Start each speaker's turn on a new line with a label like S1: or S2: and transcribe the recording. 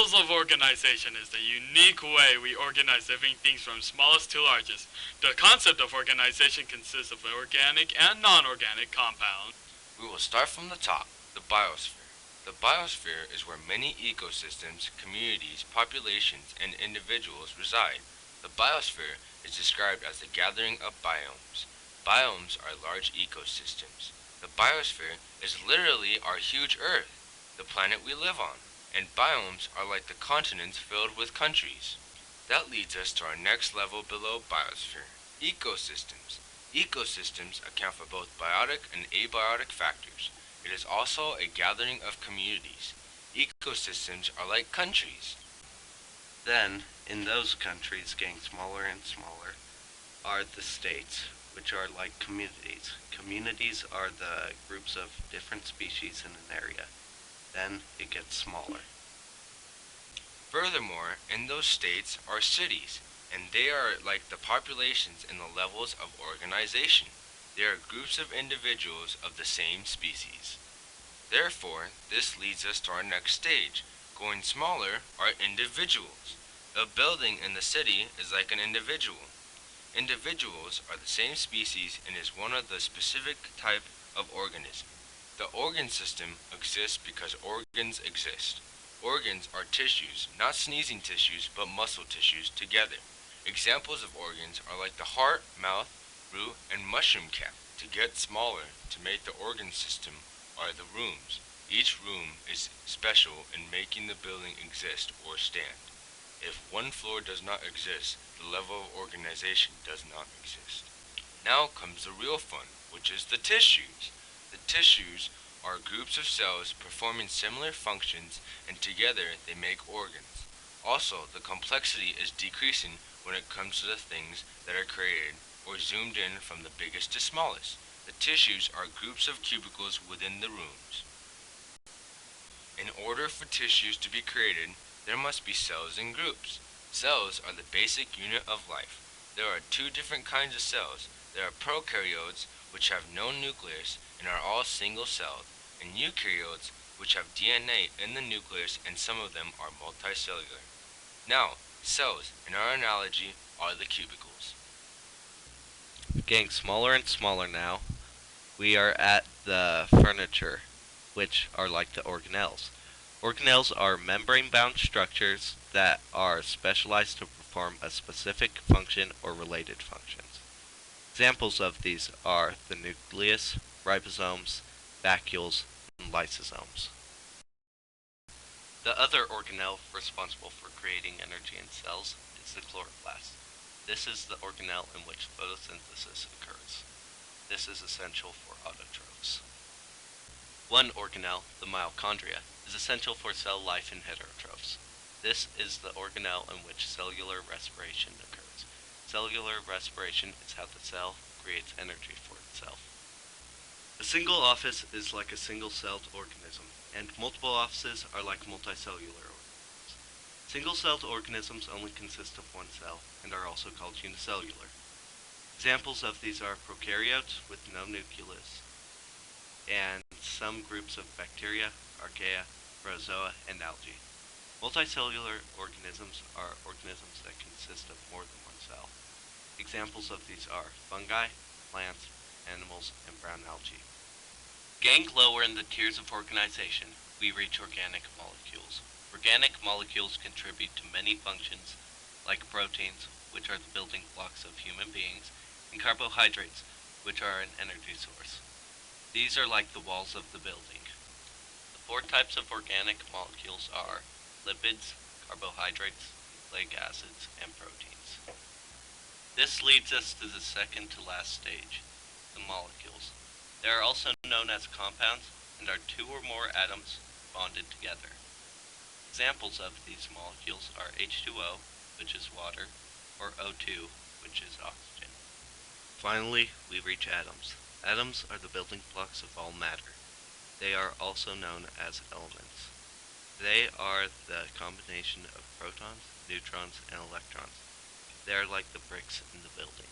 S1: Principles of organization is the unique way we organize living things from smallest to largest. The concept of organization consists of organic and non-organic compounds.
S2: We will start from the top, the biosphere. The biosphere is where many ecosystems, communities, populations, and individuals reside. The biosphere is described as the gathering of biomes. Biomes are large ecosystems. The biosphere is literally our huge Earth, the planet we live on, and biomes are like the continents filled with countries. That leads us to our next level below biosphere, ecosystems. Ecosystems account for both biotic and abiotic factors. It is also a gathering of communities. Ecosystems are like countries.
S3: Then, in those countries getting smaller and smaller, are the states, which are like communities. Communities are the groups of different species in an area. Then it gets smaller.
S2: Furthermore, in those states are cities, and they are like the populations in the levels of organization. They are groups of individuals of the same species. Therefore, this leads us to our next stage. Going smaller are individuals. A building in the city is like an individual. Individuals are the same species and is one of the specific type of organism. The organ system exists because organs exist. Organs are tissues, not sneezing tissues, but muscle tissues together. Examples of organs are like the heart, mouth, root, and mushroom cap. To get smaller, to make the organ system, are the rooms. Each room is special in making the building exist or stand. If one floor does not exist, the level of organization does not exist. Now comes the real fun, which is the tissues. The tissues are groups of cells performing similar functions, and together they make organs. Also, the complexity is decreasing when it comes to the things that are created or zoomed in from the biggest to smallest. The tissues are groups of cubicles within the rooms. In order for tissues to be created, there must be cells in groups. Cells are the basic unit of life. There are two different kinds of cells. There are prokaryotes, which have no nucleus and are all single-celled, and eukaryotes, which have DNA in the nucleus and some of them are multicellular. Now, cells, in our analogy, are the cubicles.
S3: Getting smaller and smaller now, we are at the furniture, which are like the organelles. Organelles are membrane-bound structures that are specialized to perform a specific function or related functions. Examples of these are the nucleus, ribosomes, vacuoles, and lysosomes. The other organelle responsible for creating energy in cells is the chloroplast. This is the organelle in which photosynthesis occurs. This is essential for autotrophs. One organelle, the mitochondria, is essential for cell life in heterotrophs. This is the organelle in which cellular respiration occurs. Cellular respiration is how the cell creates energy for itself. A single office is like a single-celled organism, and multiple offices are like multicellular organisms. Single-celled organisms only consist of one cell and are also called unicellular. Examples of these are prokaryotes with no nucleus, and some groups of bacteria, archaea, protozoa, and algae. Multicellular organisms are organisms that consist of more than one cell. Examples of these are fungi, plants, animals, and brown algae. Getting lower in the tiers of organization, we reach organic molecules. Organic molecules contribute to many functions, like proteins, which are the building blocks of human beings, and carbohydrates, which are an energy source. These are like the walls of the building. The four types of organic molecules are lipids, carbohydrates, nucleic acids, and proteins. This leads us to the second to last stage, the molecules. They are also known as compounds and are two or more atoms bonded together. Examples of these molecules are H2O, which is water, or O2, which is oxygen. Finally, we reach atoms. Atoms are the building blocks of all matter. They are also known as elements. They are the combination of protons, neutrons, and electrons. They are like the bricks in the building.